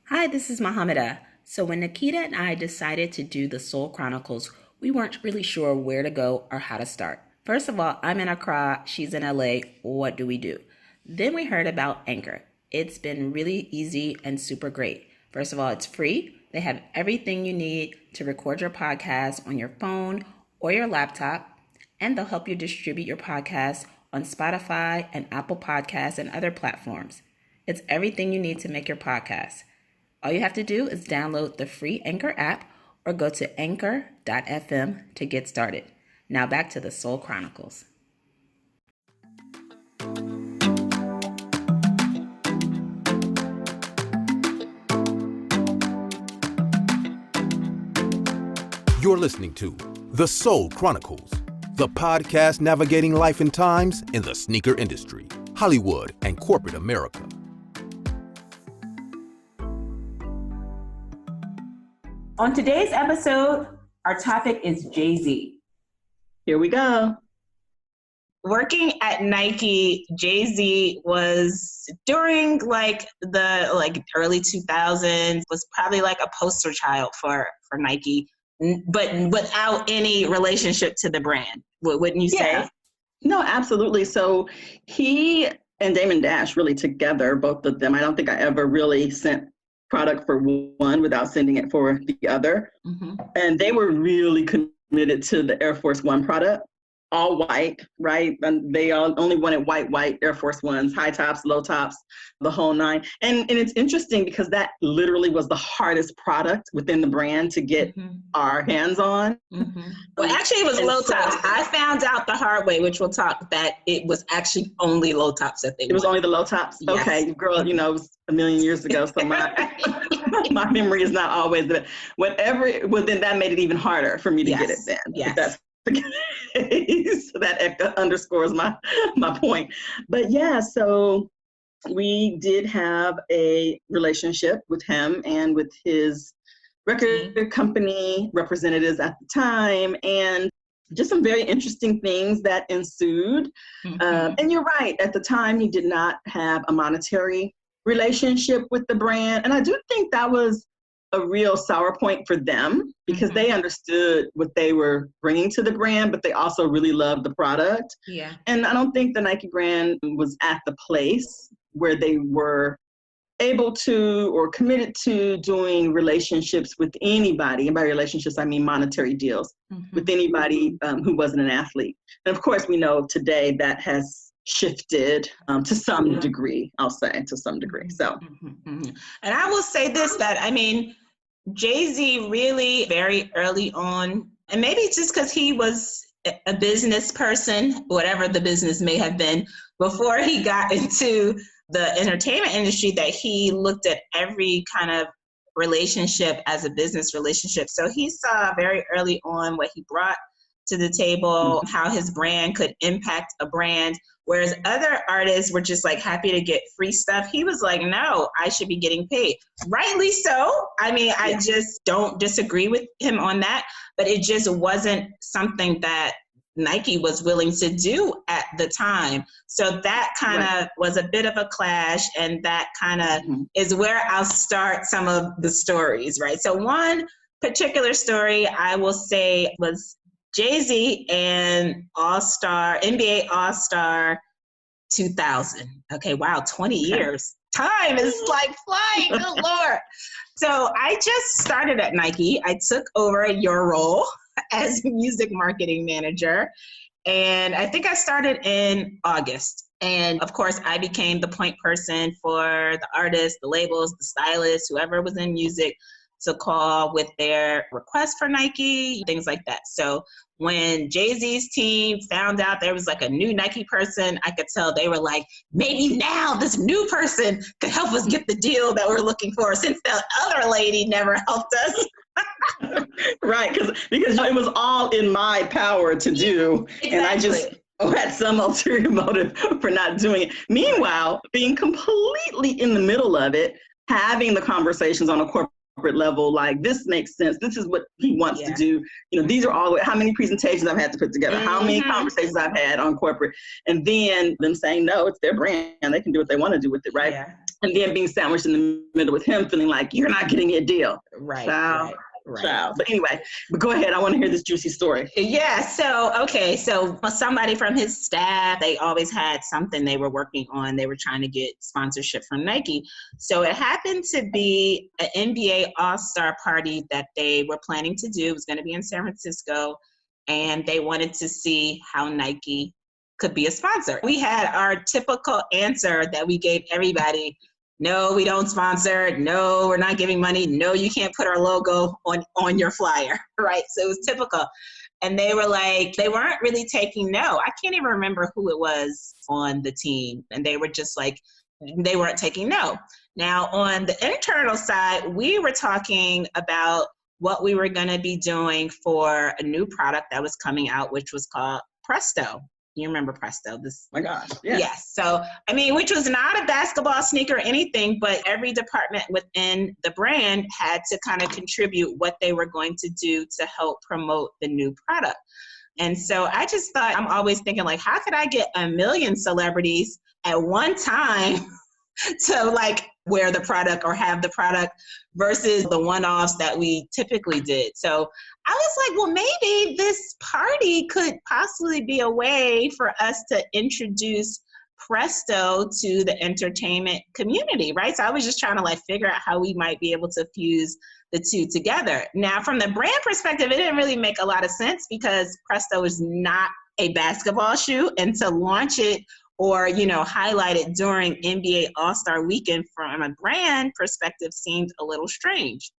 Hi, this is Mohameda. So when Nikita and I decided to do the Soul Chronicles, we weren't really sure where to go or how to start. First of all, I'm in Accra, she's in LA. What do we do? Then we heard about Anchor. It's been really easy and super great. First of all, it's free. They have everything you need to record your podcast on your phone or your laptop, and they'll help you distribute your podcast on Spotify and Apple Podcasts and other platforms. It's everything you need to make your podcast. All you have to do is download the free Anchor app or go to anchor.fm to get started. Now back to the Soul Chronicles. You're listening to The Soul Chronicles, the podcast navigating life and times in the sneaker industry, Hollywood, and corporate America. On today's episode, our topic is Jay-Z. Here we go. Working at Nike, Jay-Z was during the early 2000s, was probably like a poster child for Nike, but without any relationship to the brand. Wouldn't you say? Yeah. No, absolutely. So he and Damon Dash really together, both of them. I don't think I ever really sent product for one without sending it for the other. Mm-hmm. And they were really committed to the Air Force One product, all white, right? And they all only wanted white Air Force Ones, high tops, low tops, the whole nine. And it's interesting because that literally was the hardest product within the brand to get our hands on. Mm-hmm. Well, actually it was low tops. I found out the hard way, which we'll talk, that it was actually only low tops that they It was only the low tops? Yes. Okay, girl, it was a million years ago, so my memory is not always the whatever. Well, then that made it even harder for me to get it then. Yes. If that's the case. So that underscores my point. But yeah, so we did have a relationship with him and with his record company representatives at the time, and just some very interesting things that ensued. And you're right, at the time he did not have a monetary relationship with the brand. And I do think that was a real sour point for them because they understood what they were bringing to the brand, but they also really loved the product. Yeah. And I don't think the Nike brand was at the place where they were able to or committed to doing relationships with anybody. And by relationships, I mean monetary deals with anybody who wasn't an athlete. And of course, we know today that has shifted to some degree, I'll say, to some degree. So, And I will say this, that, I mean, Jay-Z really very early on, and maybe it's just because he was a business person, whatever the business may have been, before he got into the entertainment industry, that he looked at every kind of relationship as a business relationship. So he saw very early on what he brought to the table, how his brand could impact a brand. Whereas other artists were just like happy to get free stuff. He was like, no, I should be getting paid. Rightly so. I mean, I just don't disagree with him on that, but it just wasn't something that Nike was willing to do at the time. So that kind of was a bit of a clash, and that kind of is where I'll start some of the stories, right? So one particular story I will say was Jay-Z and NBA All-Star 2000. Okay, wow, 20 years. Time is like flying, good Lord. So I just started at Nike. I took over your role as music marketing manager. And I think I started in August. And of course, I became the point person for the artists, the labels, the stylists, whoever was in music, to call with their request for Nike, things like that. So when Jay-Z's team found out there was like a new Nike person, I could tell they were like, maybe now this new person could help us get the deal that we're looking for, since the other lady never helped us. Right, because it was all in my power to do, and I just had some ulterior motive for not doing it. Meanwhile, being completely in the middle of it, having the conversations on a corporate level, like, this makes sense, this is what he wants to do, these are all, how many presentations I've had to put together, how many conversations I've had on corporate, and then them saying, no, it's their brand, they can do what they want to do with it, right? And then being sandwiched in the middle with him feeling like you're not getting a deal. Right, Child, right. child. But anyway, go ahead. I want to hear this juicy story. Yeah. So somebody from his staff, they always had something they were working on. They were trying to get sponsorship from Nike. So it happened to be an NBA All-Star party that they were planning to do. It was going to be in San Francisco, and they wanted to see how Nike could be a sponsor. We had our typical answer that we gave everybody. No, we don't sponsor. No, we're not giving money. No, you can't put our logo on your flyer, right? So it was typical. And they were like, they weren't really taking no. I can't even remember who it was on the team. And they were just like, they weren't taking no. Now, on the internal side, we were talking about what we were going to be doing for a new product that was coming out, which was called Presto. You remember Presto? This, oh my gosh. Yeah. Yes. So, I mean, which was not a basketball sneaker or anything, but every department within the brand had to kind of contribute what they were going to do to help promote the new product. And so I just thought, I'm always thinking like, how could I get a million celebrities at one time to like wear the product or have the product versus the one-offs that we typically did. So I was like, well, maybe this party could possibly be a way for us to introduce Presto to the entertainment community, right? So I was just trying to like figure out how we might be able to fuse the two together. Now, from the brand perspective, it didn't really make a lot of sense because Presto is not a basketball shoe, and to launch it or, you know, highlight it during NBA All-Star Weekend from a brand perspective seemed a little strange.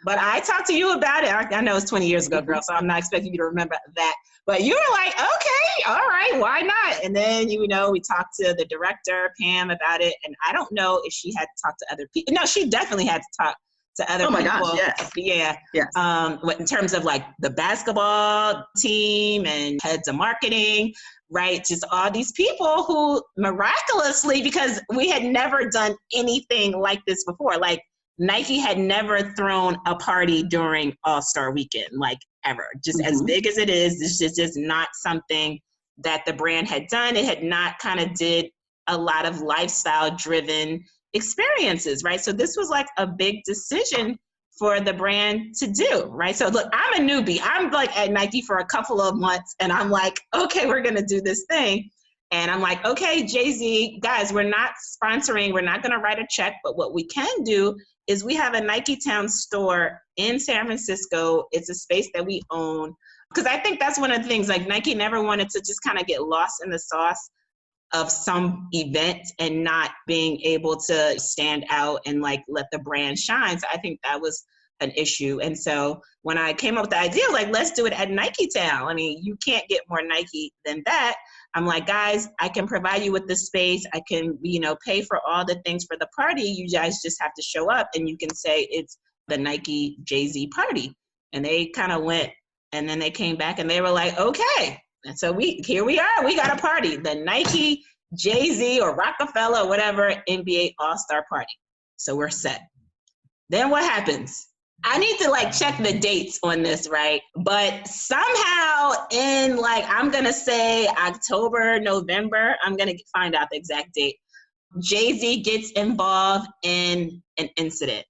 But I talked to you about it. I know it's 20 years ago, girl, so I'm not expecting you to remember that. But you were like, okay, all right, why not? And then, you know, we talked to the director, Pam, about it. And I don't know if she had to talk to other people. No, she definitely had to talk to other people. Oh my gosh, yes. Yeah. Yes. In terms of like the basketball team and heads of marketing, right? Just all these people who miraculously, because we had never done anything like this before, like Nike had never thrown a party during All-Star Weekend, like ever, just as big as it is. It's just not something that the brand had done. It had not kind of did a lot of lifestyle driven experiences, right? So this was like a big decision for the brand to do, right? So look, I'm a newbie. I'm like at Nike for a couple of months and I'm like, okay, we're gonna do this thing. And I'm like, okay, Jay-Z, guys, we're not sponsoring, we're not gonna write a check, but what we can do is we have a Nike Town store in San Francisco. It's a space that we own. Because I think that's one of the things, like Nike never wanted to just kind of get lost in the sauce of some event and not being able to stand out and like let the brand shine. So I think that was an issue. And so when I came up with the idea, like, let's do it at Nike Town. I mean, you can't get more Nike than that. I'm like, guys, I can provide you with the space. I can, you know, pay for all the things for the party. You guys just have to show up and you can say it's the Nike Jay-Z party. And they kind of went, and then they came back and they were like, okay. And so here we are, we got a party, the Nike Jay-Z or Rockefeller or whatever NBA All-Star party. So we're set. Then what happens? I need to like check the dates on this, right? But somehow in like, I'm gonna say October, November, I'm gonna find out the exact date. Jay-Z gets involved in an incident,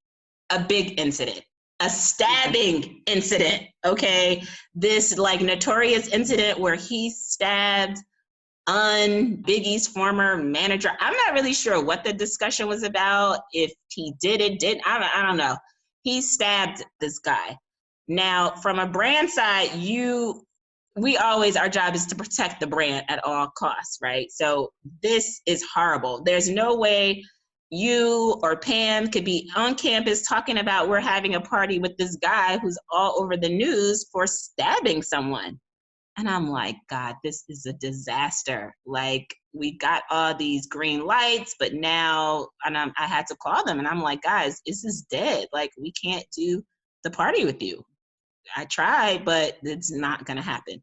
a big incident, a stabbing incident, okay? This like notorious incident where he stabbed Biggie's former manager. I'm not really sure what the discussion was about, if he didn't, I don't know. He stabbed this guy. Now, from a brand side, our job is to protect the brand at all costs, right? So this is horrible. There's no way you or Pam could be on campus talking about we're having a party with this guy who's all over the news for stabbing someone. And I'm like, God, this is a disaster. Like, we got all these green lights, but now, I had to call them and I'm like, guys, this is dead. Like, we can't do the party with you. I tried, but it's not gonna happen.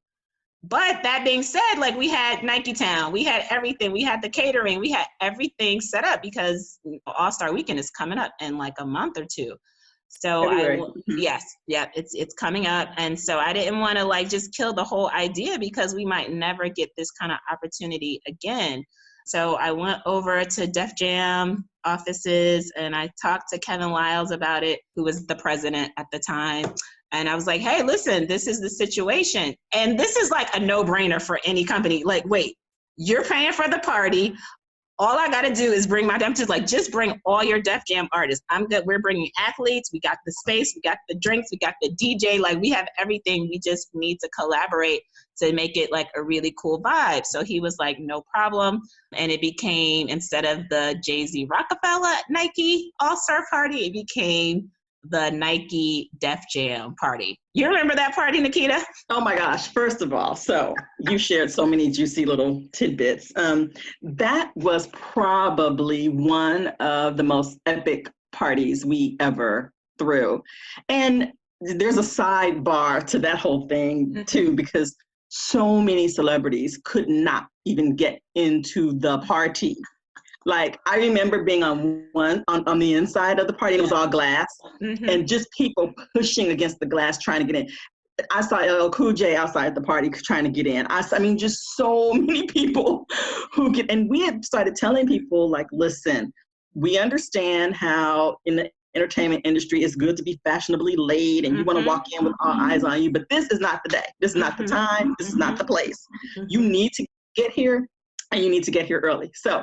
But that being said, like, we had Nike Town, we had everything, we had the catering, we had everything set up because All-Star Weekend is coming up in like a month or two. So it's coming up. And so I didn't want to like just kill the whole idea because we might never get this kind of opportunity again. So I went over to Def Jam offices and I talked to Kevin Liles about it, who was the president at the time. And I was like, hey, listen, this is the situation. And this is like a no-brainer for any company. Like, wait, you're paying for the party. All I got to do is bring my dancers, like just bring all your Def Jam artists. I'm good. We're bringing athletes. We got the space. We got the drinks. We got the DJ. Like we have everything. We just need to collaborate to make it like a really cool vibe. So he was like, no problem. And it became, instead of the Jay-Z Rockefeller Nike All-Star Party, it became the Nike Def Jam party. You remember that party, Nikita? Oh my gosh. First of all, so you shared so many juicy little tidbits. That was probably one of the most epic parties we ever threw. And there's a sidebar to that whole thing too, because so many celebrities could not even get into the party. Like I remember being on the inside of the party, and it was all glass, and just people pushing against the glass trying to get in. I saw LL Cool J outside the party trying to get in. I mean, just so many people who get, and we had started telling people like, listen, we understand how in the entertainment industry it's good to be fashionably laid and you want to walk in with all eyes on you, but this is not the day. This is not the time. This is not the place. You need to get here, and you need to get here early. So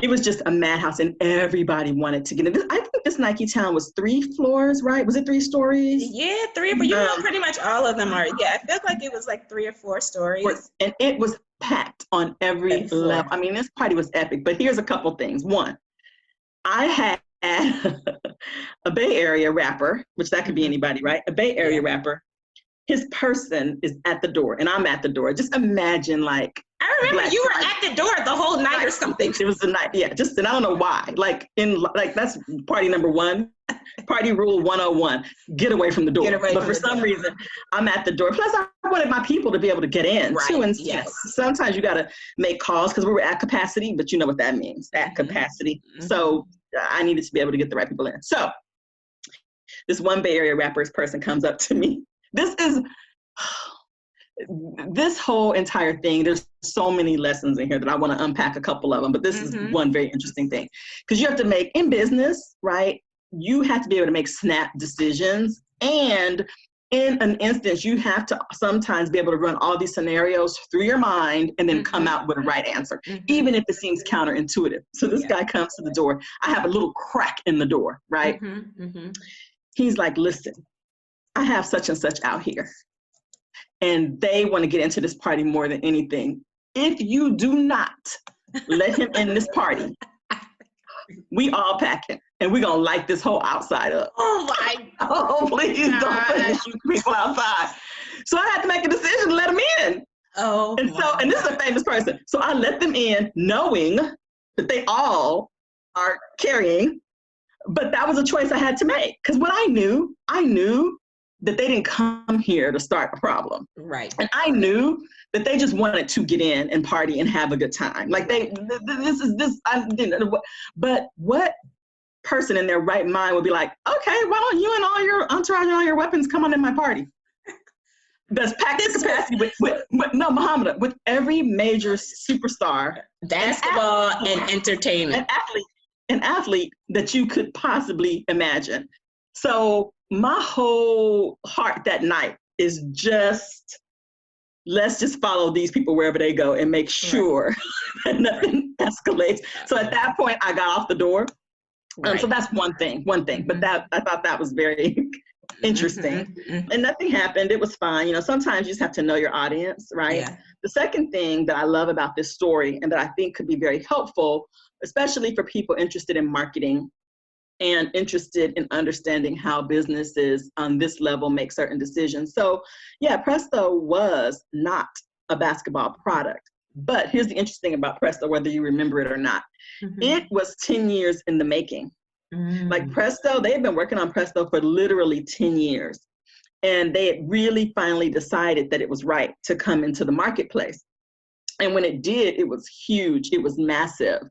it was just a madhouse, and everybody wanted to get in. I think this Nike Town was 3 floors, right? Was it 3 stories? Yeah, 3, but you know, pretty much all of them are. Yeah, I felt like it was like 3 or 4 stories. And it was packed on every level. I mean, this party was epic, but here's a couple things. One, I had a Bay Area rapper, which that could be anybody, right? A Bay Area rapper. His person is at the door, and I'm at the door. Just imagine, like, I remember you were at the door the whole night or something. It was the night, yeah. And I don't know why. Like that's party number 1, party rule 101. Get away from the door. But for some reason, I'm at the door. Plus, I wanted my people to be able to get in too. And sometimes you got to make calls because we were at capacity, but you know what that means, at capacity. So I needed to be able to get the right people in. So this one Bay Area rapper's person comes up to me. This whole entire thing, there's so many lessons in here that I want to unpack a couple of them, but this is one very interesting thing. Because you have to make, in business, right, you have to be able to make snap decisions. And in an instance, you have to sometimes be able to run all these scenarios through your mind and then come out with a right answer, even if it seems counterintuitive. So this guy comes to the door. I have a little crack in the door, right? He's like, listen, I have such and such out here, and they want to get into this party more than anything. If you do not let him in this party, we all packing, and we're going to light this whole outside up. Oh my Oh, please don't finish you people outside. So I had to make a decision to let them in. Oh, and this is a famous person. So I let them in knowing that they all are carrying, but that was a choice I had to make. Because what I knew that they didn't come here to start a problem. Right. And I knew that they just wanted to get in and party and have a good time. Like but what person in their right mind would be like, okay, why don't you and all your entourage and all your weapons come on in my party? That's packed to capacity with every major superstar. Basketball and entertainment. An athlete that you could possibly imagine. So my whole heart that night is just, let's just follow these people wherever they go and make sure that nothing escalates. So at that point, I got off the door. So that's one thing. But I thought that was very interesting. And nothing happened. It was fine. You know, sometimes you just have to know your audience, right? Yeah. The second thing that I love about this story and that I think could be very helpful, especially for people interested in marketing and interested in understanding how businesses on this level make certain decisions. So yeah, Presto was not a basketball product, but here's the interesting about Presto, whether you remember it or not. It was 10 years in the making. Like Presto, they had been working on Presto for literally 10 years. And they had really finally decided that it was right to come into the marketplace. And when it did, it was huge. It was massive.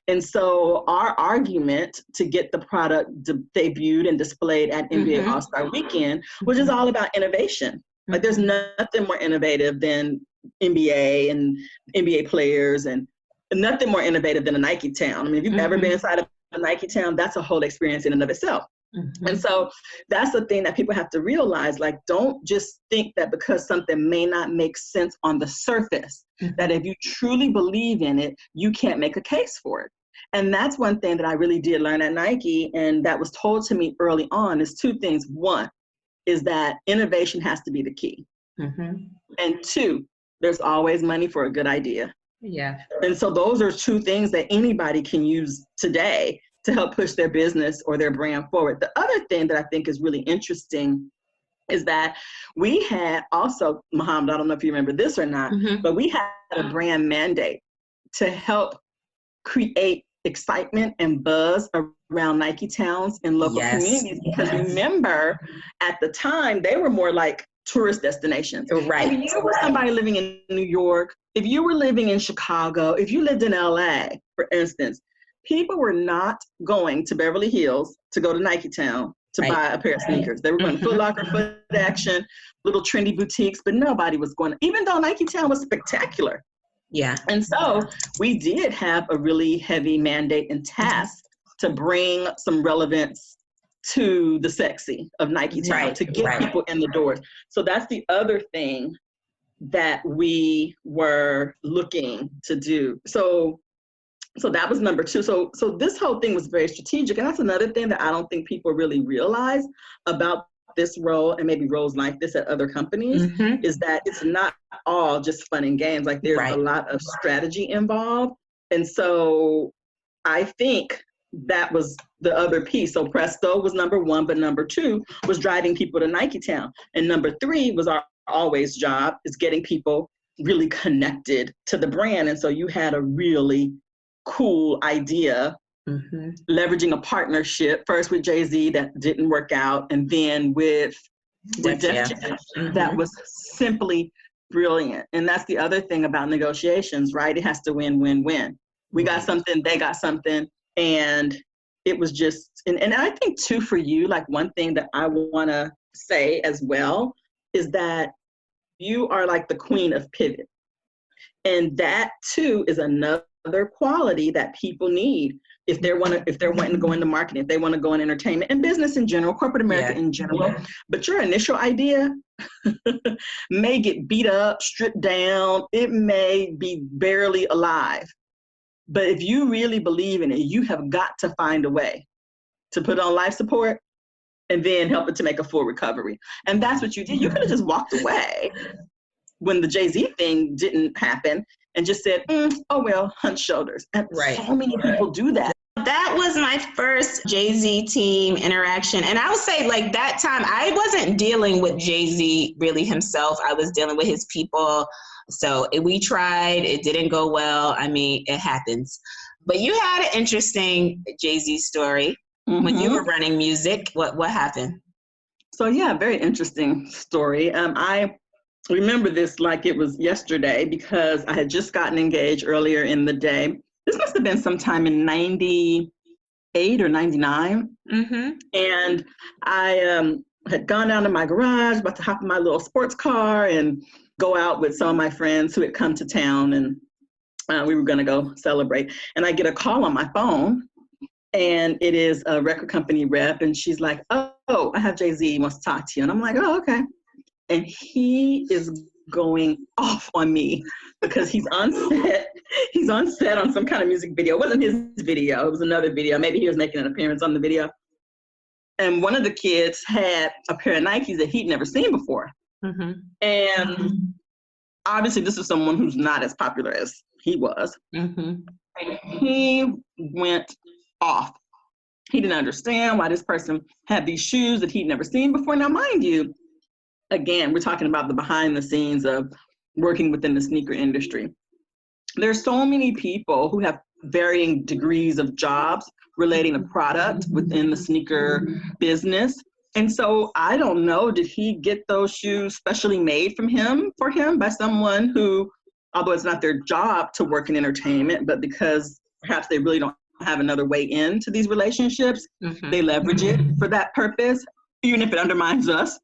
And so our argument to get the product debuted and displayed at NBA All-Star Weekend, which is all about innovation. Like there's nothing more innovative than NBA and NBA players and nothing more innovative than a Nike Town. I mean, if you've ever been inside of a Nike Town, that's a whole experience in and of itself. And so that's the thing that people have to realize, like, don't just think that because something may not make sense on the surface, that if you truly believe in it, you can't make a case for it. And that's one thing that I really did learn at Nike, and that was told to me early on, is two things. One is that innovation has to be the key. And two, there's always money for a good idea. Yeah. And so those are two things that anybody can use today to help push their business or their brand forward. The other thing that I think is really interesting is that we had also, Muhammad, I don't know if you remember this or not, but we had a brand mandate to help create excitement and buzz around Nike Towns in local communities. Because remember, at the time, they were more like tourist destinations. Right. If you were somebody living in New York, if you were living in Chicago, if you lived in LA, for instance, people were not going to Beverly Hills to go to Nike Town to buy a pair of sneakers. They were going to Foot Locker, Foot Action, little trendy boutiques, but nobody was going to, even though Nike Town was spectacular. Yeah. And so we did have a really heavy mandate and task to bring some relevance to the sexy of Nike Town, to get people in the doors. So that's the other thing that we were looking to do. So that was number two. So this whole thing was very strategic. And that's another thing that I don't think people really realize about this role, and maybe roles like this at other companies, is that it's not all just fun and games. Like, there's a lot of strategy involved. And so I think that was the other piece. So Presto was number one, but number two was driving people to Nike Town. And number three was our always job, is getting people really connected to the brand. And so you had a really cool idea, leveraging a partnership, first with Jay-Z that didn't work out, and then with Def Jam. That was simply brilliant. And that's the other thing about negotiations, right? It has to win, win, win. We got something, they got something, and it was just, and I think too, for you, like, one thing that I want to say as well is that you are like the queen of pivot. And that too is another quality that people need if they're wanting to go into marketing, if they want to go in entertainment and business in general, corporate America in general. But your initial idea may get beat up, stripped down. It may be barely alive. But if you really believe in it, you have got to find a way to put on life support and then help it to make a full recovery. And that's what you did. You could have just walked away when the Jay-Z thing didn't happen and just said, oh, well, hunch shoulders. And so many people do that. That was my first Jay-Z team interaction. And I would say, like, that time, I wasn't dealing with Jay-Z really himself. I was dealing with his people. So we tried. It didn't go well. I mean, it happens. But you had an interesting Jay-Z story when you were running music. What happened? So, yeah, very interesting story. I remember this like it was yesterday because I had just gotten engaged earlier in the day. This must have been sometime in 98 or 99. And I had gone down to my garage, about to hop in my little sports car and go out with some of my friends who had come to town, and we were going to go celebrate. And I get a call on my phone, and it is a record company rep, and she's like, oh, I have Jay-Z, he wants to talk to you. And I'm like, oh, okay. And he is going off on me because he's on set. He's on set on some kind of music video. It wasn't his video. It was another video. Maybe he was making an appearance on the video. And one of the kids had a pair of Nikes that he'd never seen before. And obviously this is someone who's not as popular as he was. And he went off. He didn't understand why this person had these shoes that he'd never seen before. Now, mind you, again, we're talking about the behind the scenes of working within the sneaker industry. There's so many people who have varying degrees of jobs relating to product within the sneaker business. And so I don't know, did he get those shoes specially made for him by someone who, although it's not their job to work in entertainment, but because perhaps they really don't have another way into these relationships, they leverage it for that purpose, even if it undermines us.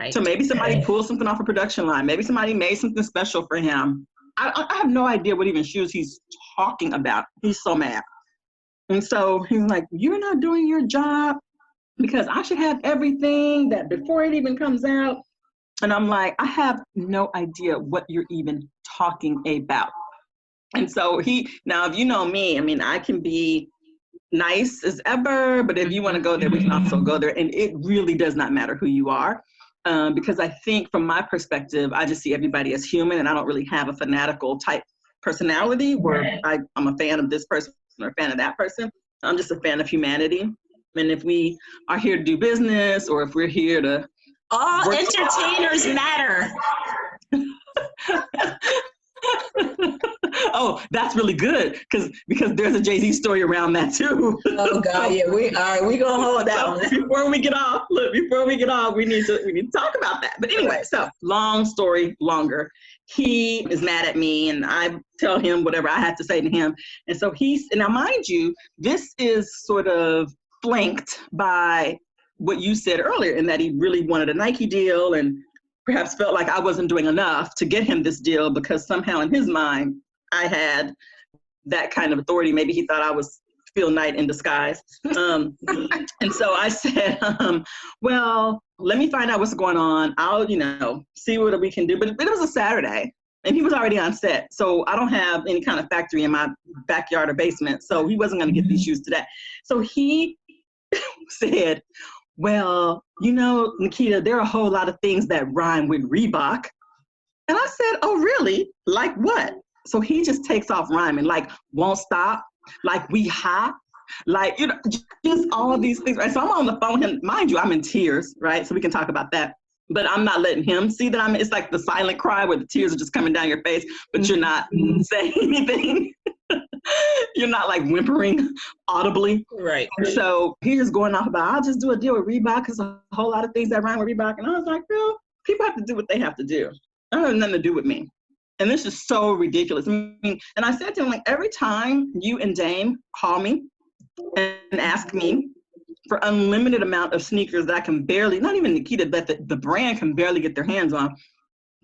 So maybe somebody pulled something off a production line. Maybe somebody made something special for him. I have no idea what even shoes he's talking about. He's so mad. And so he's like, you're not doing your job because I should have everything that before it even comes out. And I'm like, I have no idea what you're even talking about. And so now if you know me, I mean, I can be nice as ever, but if you want to go there, we can also go there. And it really does not matter who you are. Because I think from my perspective, I just see everybody as human, and I don't really have a fanatical type personality where I'm a fan of this person or a fan of that person. I'm just a fan of humanity. And if we are here to do business, or if we're here to all entertainers matter. Oh, that's really good because there's a Jay-Z story around that too. Oh God, yeah, we gonna hold that one. Before we get off, we need to talk about that. But anyway, so long story longer. He is mad at me, and I tell him whatever I had to say to him. And so now mind you, this is sort of flanked by what you said earlier, in that he really wanted a Nike deal and perhaps felt like I wasn't doing enough to get him this deal because somehow in his mind, I had that kind of authority. Maybe he thought I was Phil Knight in disguise. And so I said, well, let me find out what's going on. I'll, see what we can do. But it was a Saturday and he was already on set. So I don't have any kind of factory in my backyard or basement. So he wasn't going to get these shoes today. So he said, well, Nikita, there are a whole lot of things that rhyme with Reebok. And I said, oh, really? Like what? So he just takes off rhyming, like won't stop, like we hot, like, just all of these things. Right? So I'm on the phone, and mind you, I'm in tears, right? So we can talk about that. But I'm not letting him see that it's like the silent cry where the tears are just coming down your face, but you're not saying anything. You're not like whimpering audibly. Right. And so he's just going off about, I'll just do a deal with Reebok because a whole lot of things that rhyme with Reebok. And I was like, girl, people have to do what they have to do. That has nothing to do with me. And this is so ridiculous. I mean, and I said to him, like, every time you and Dame call me and ask me for unlimited amount of sneakers that I can barely, not even Nikita, but the brand can barely get their hands on,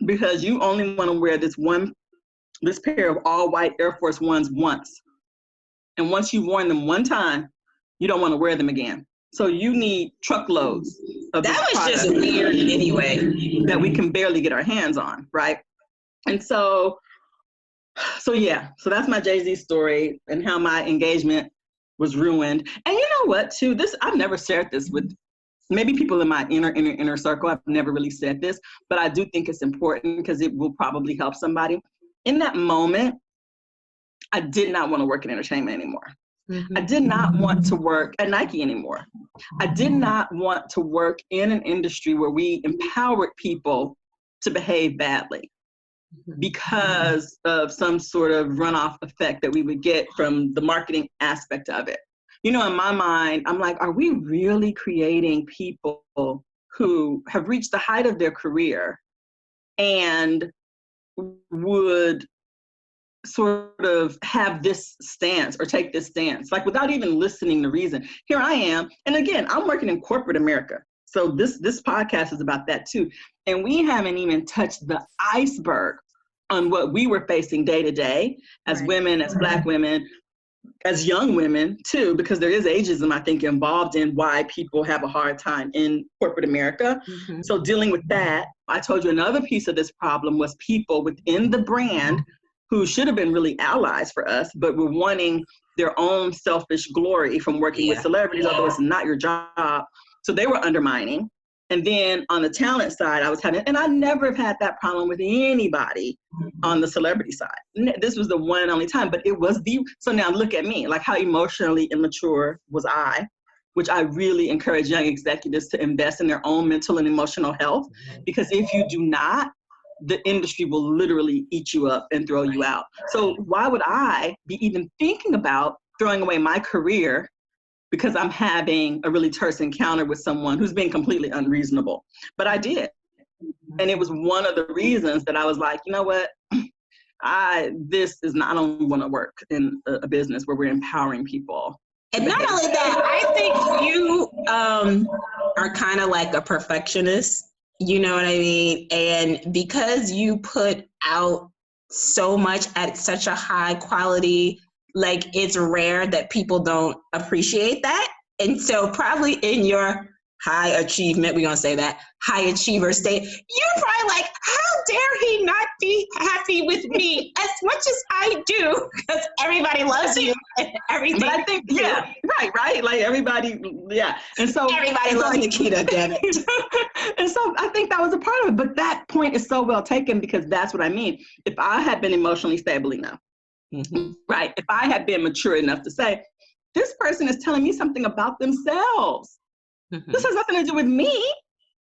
because you only want to wear this pair of all white Air Force Ones once. And once you've worn them one time, you don't want to wear them again. So you need truckloads of that was just weird anyway, that we can barely get our hands on, right? And so yeah, so that's my Jay-Z story and how my engagement was ruined. And you know what, too? I've never shared this with maybe people in my inner circle. I've never really said this, but I do think it's important because it will probably help somebody. In that moment, I did not want to work in entertainment anymore. Mm-hmm. I did not want to work at Nike anymore. I did not want to work in an industry where we empowered people to behave badly because of some sort of runoff effect that we would get from the marketing aspect of it. In my mind, I'm like, are we really creating people who have reached the height of their career and would sort of have this stance or take this stance, like without even listening to reason? Here I am. And again, I'm working in corporate America. So this podcast is about that too. And we haven't even touched the iceberg on what we were facing day to day as women, as Black women, as young women too, because there is ageism, I think, involved in why people have a hard time in corporate America. Mm-hmm. So dealing with that, I told you another piece of this problem was people within the brand who should have been really allies for us, but were wanting their own selfish glory from working with celebrities, although it's not your job. So they were undermining. And then on the talent side, and I never have had that problem with anybody on the celebrity side. This was the one and only time, but it was so now look at me, like how emotionally immature was I, which I really encourage young executives to invest in their own mental and emotional health, because if you do not, the industry will literally eat you up and throw you out. So why would I be even thinking about throwing away my career because I'm having a really terse encounter with someone who's being completely unreasonable? But I did. And it was one of the reasons that I was like, you know what? I don't want to work in a business where we're empowering people. And not only that, I think you are kind of like a perfectionist. You know what I mean? And because you put out so much at such a high quality, like it's rare that people don't appreciate that. And so probably in your high achievement, we're going to say that, high achiever state, you're probably like, how dare he not be happy with me as much as I do? Because everybody loves you and everything. But I think, yeah, right. Like everybody, yeah. And so everybody loves Nikita, damn it. And so I think that was a part of it. But that point is so well taken, because that's what I mean. If I had been emotionally stable enough, right? If I had been mature enough to say, this person is telling me something about themselves. This has nothing to do with me.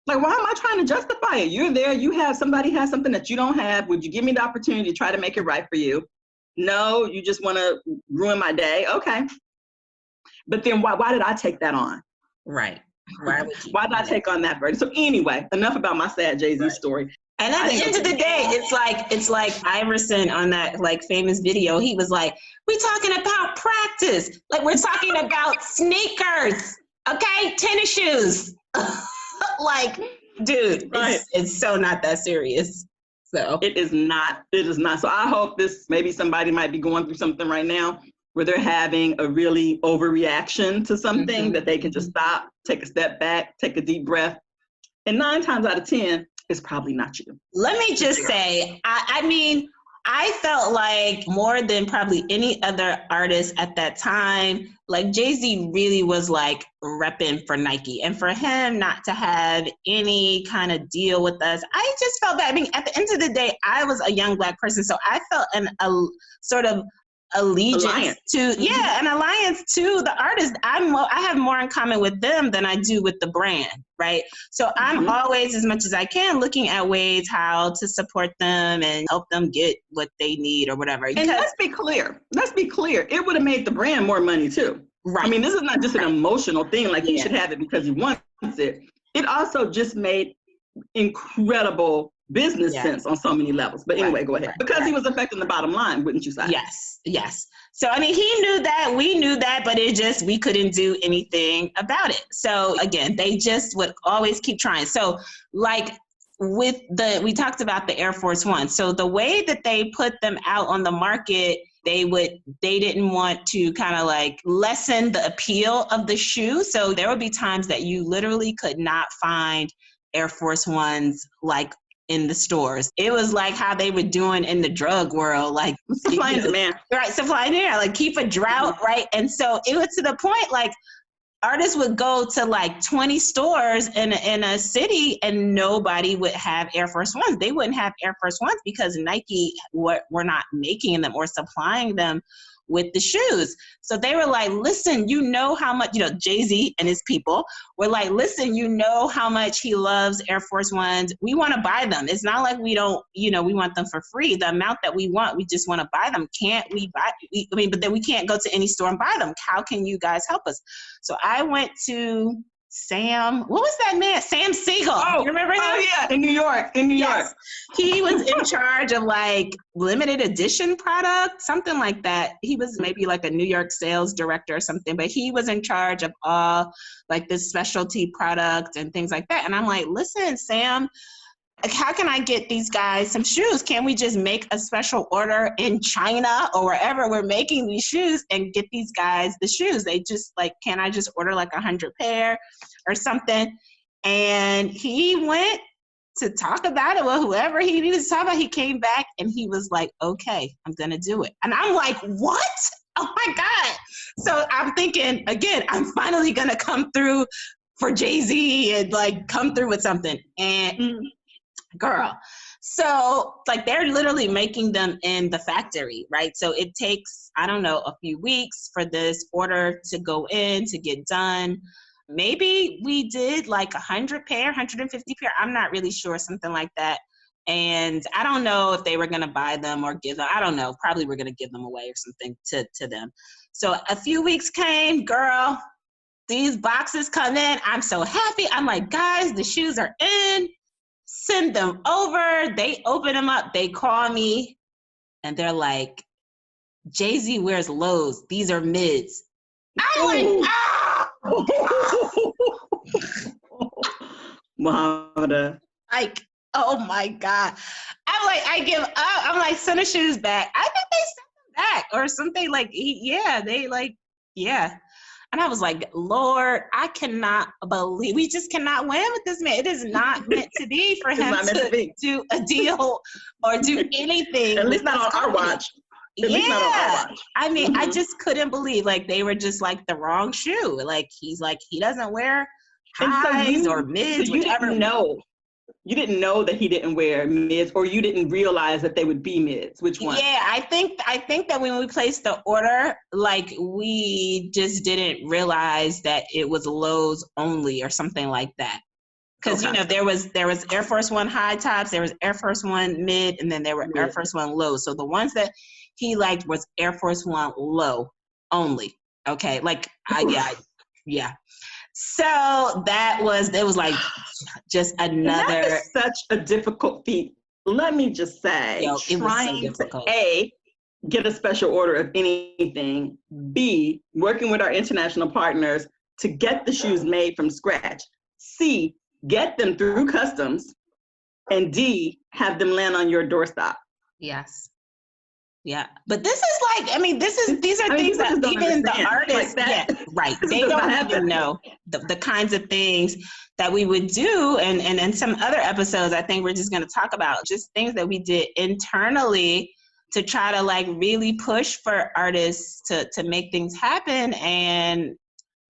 Like, why am I trying to justify it? You're there, somebody has something that you don't have. Would you give me the opportunity to try to make it right for you? No, you just want to ruin my day. Okay. But then why did I take that on? Right. Why did I take on that burden? So anyway, enough about my sad Jay-Z story. And at the end of the day, it's like Iverson on that like famous video. He was like, "We talking about practice. Like we're talking about sneakers, okay? Tennis shoes." Like, dude, it's so not that serious. So it is not. So I hope maybe somebody might be going through something right now where they're having a really overreaction to something, that they can just stop, take a step back, take a deep breath. And 9 times out of 10, it's probably not you. Let me just say, I mean, I felt like more than probably any other artist at that time, like Jay-Z really was like repping for Nike. And for him not to have any kind of deal with us, I just felt bad. I mean, at the end of the day, I was a young Black person, so I felt a sort of allegiance to an alliance to the artist. I have more in common with them than I do with the brand, right? So I'm always, as much as I can, looking at ways how to support them and help them get what they need or whatever. And let's be clear, it would have made the brand more money too. Right. I mean, this is not just an emotional thing, like he should have it because he wants it. It also just made incredible business sense on so many levels. But anyway, go ahead. Because he was affecting the bottom line, wouldn't you say? Yes. So, I mean, he knew that, we knew that, but we couldn't do anything about it. So again, they just would always keep trying. So like we talked about the Air Force One. So the way that they put them out on the market, they didn't want to kind of like lessen the appeal of the shoe. So there would be times that you literally could not find Air Force Ones like in the stores. It was like how they were doing in the drug world, like supply and demand. Right, supply and demand, like keep a drought, right? And so it was to the point like artists would go to like 20 stores in a city and nobody would have Air Force Ones. They wouldn't have Air Force Ones because Nike were not making them or supplying them with the shoes. So they were like, listen, you know how much, Jay-Z and his people were like, listen, you know how much he loves Air Force Ones. We want to buy them. It's not like we don't, we want them for free. The amount that we want, we just want to buy them. Can't we buy, but then we can't go to any store and buy them. How can you guys help us? So I went to what was that man? Sam Siegel. Oh, you remember him? Oh yeah, in New York. Yes. He was in charge of like limited edition product, something like that. He was maybe like a New York sales director or something, but he was in charge of all like the specialty product and things like that. And I'm like, listen, Sam, how can I get these guys some shoes? Can we just make a special order in China or wherever we're making these shoes and get these guys the shoes? They just like, can I just order like 100 pair or something? And he went to talk about it with whoever he needed to talk about. He came back and he was like, okay, I'm going to do it. And I'm like, what? Oh my God. So I'm thinking, again, I'm finally going to come through for Jay-Z and like come through with something. And girl. So like they're literally making them in the factory, right? So it takes, I don't know, a few weeks for this order to go in, to get done. Maybe we did like 100 pair, 150 pair. I'm not really sure, something like that. And I don't know if they were going to buy them or give them. I don't know. Probably we're going to give them away or something to them. So a few weeks came, girl, these boxes come in. I'm so happy. I'm like, guys, the shoes are in. Send them over. They open them up. They call me and they're like, Jay-Z wears lows. These are mids. I'm like, ah! Muhammad. Like, Oh my God. I'm like, I give up. I'm like, send the shoes back. I think they sent them back or something like, yeah. And I was like, Lord, I cannot believe, we just cannot win with this man. It is not meant to be for him to do a deal or do anything. At least not on our watch. I mean, I just couldn't believe, like, they were just like the wrong shoe. Like, he's like, he doesn't wear highs or mids, whichever. You didn't know that he didn't wear mids, or you didn't realize that they would be mids. Which one? Yeah, I think that when we placed the order, like, we just didn't realize that it was lows only or something like that. Because you know, there was Air Force One high tops, there was Air Force One mid, and then there were Air Force One lows. So the ones that he liked was Air Force One low only. Okay, like yeah. So it was like just another. That is such a difficult feat. Let me just say, it was so difficult. A, get a special order of anything. B, working with our international partners to get the shoes made from scratch. C, get them through customs. And D, have them land on your doorstep. Yes. Yeah, but this is like, I mean, these are things that even the artists, right? They don't even know the kinds of things that we would do, and some other episodes, I think we're just going to talk about just things that we did internally to try to like really push for artists to make things happen. And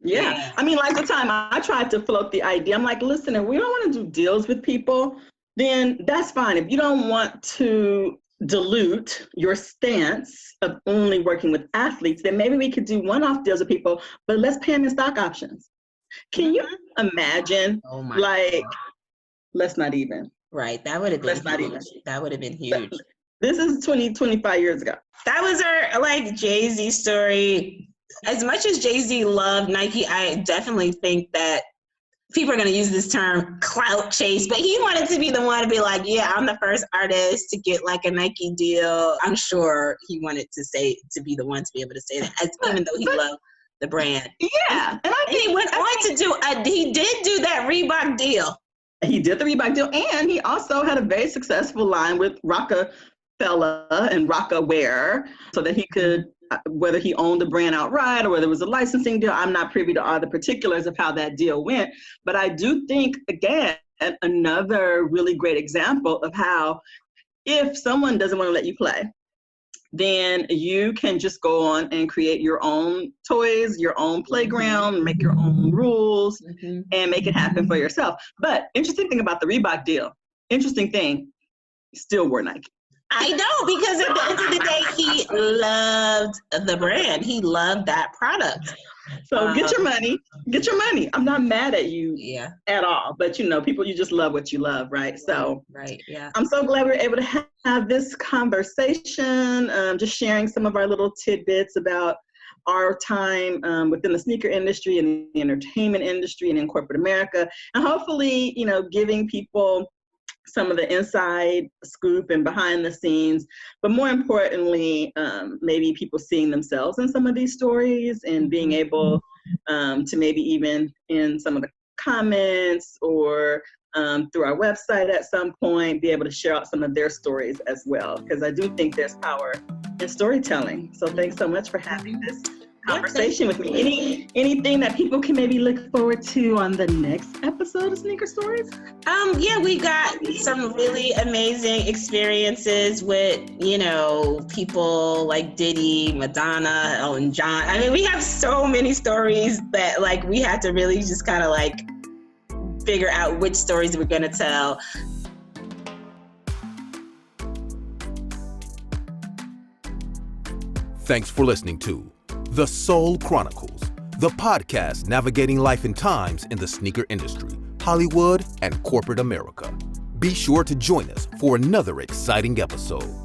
yeah, I mean, like the time I tried to float the idea, I'm like, listen, if we don't want to do deals with people, then that's fine. If you don't want to dilute your stance of only working with athletes, then maybe we could do one-off deals with people, but let's pay them in stock options. Can you imagine? Oh my God. Let's not even. Right, that would have been not huge. even. That would have been huge. This is 25 years ago. That was our like Jay-Z story. As much as Jay-Z loved Nike, I definitely think that people are going to use this term clout chase, but he wanted to be the one to be like, yeah, I'm the first artist to get like a Nike deal. I'm sure he wanted to be the one to be able to say that, even though he loved the brand. Yeah. And he went on to he did do that Reebok deal. He did the Reebok deal, and he also had a very successful line with Rockefeller and Rockaware, so that he could, whether he owned the brand outright or whether it was a licensing deal, I'm not privy to all the particulars of how that deal went. But I do think, again, another really great example of how if someone doesn't want to let you play, then you can just go on and create your own toys, your own playground, make your own rules, and make it happen for yourself. But interesting thing about the Reebok deal, still wore Nike. I know, because at the end of the day, he loved the brand. He loved that product. So get your money. I'm not mad at you at all, but people, you just love what you love, right? So right, yeah. I'm so glad we were able to have this conversation, just sharing some of our little tidbits about our time within the sneaker industry and the entertainment industry and in corporate America, and hopefully, giving people some of the inside scoop and behind the scenes, but more importantly, maybe people seeing themselves in some of these stories and being able to maybe even in some of the comments or through our website at some point, be able to share out some of their stories as well, because I do think there's power in storytelling. So thanks so much for having this conversation with me. Anything that people can maybe look forward to on the next episode of Sneaker Stories? Yeah, we got some really amazing experiences with, people like Diddy, Madonna, Elton John. I mean, we have so many stories that like we had to really just kind of like figure out which stories we're going to tell. Thanks for listening to The Soul Chronicles, the podcast navigating life and times in the sneaker industry, Hollywood, and corporate America. Be sure to join us for another exciting episode.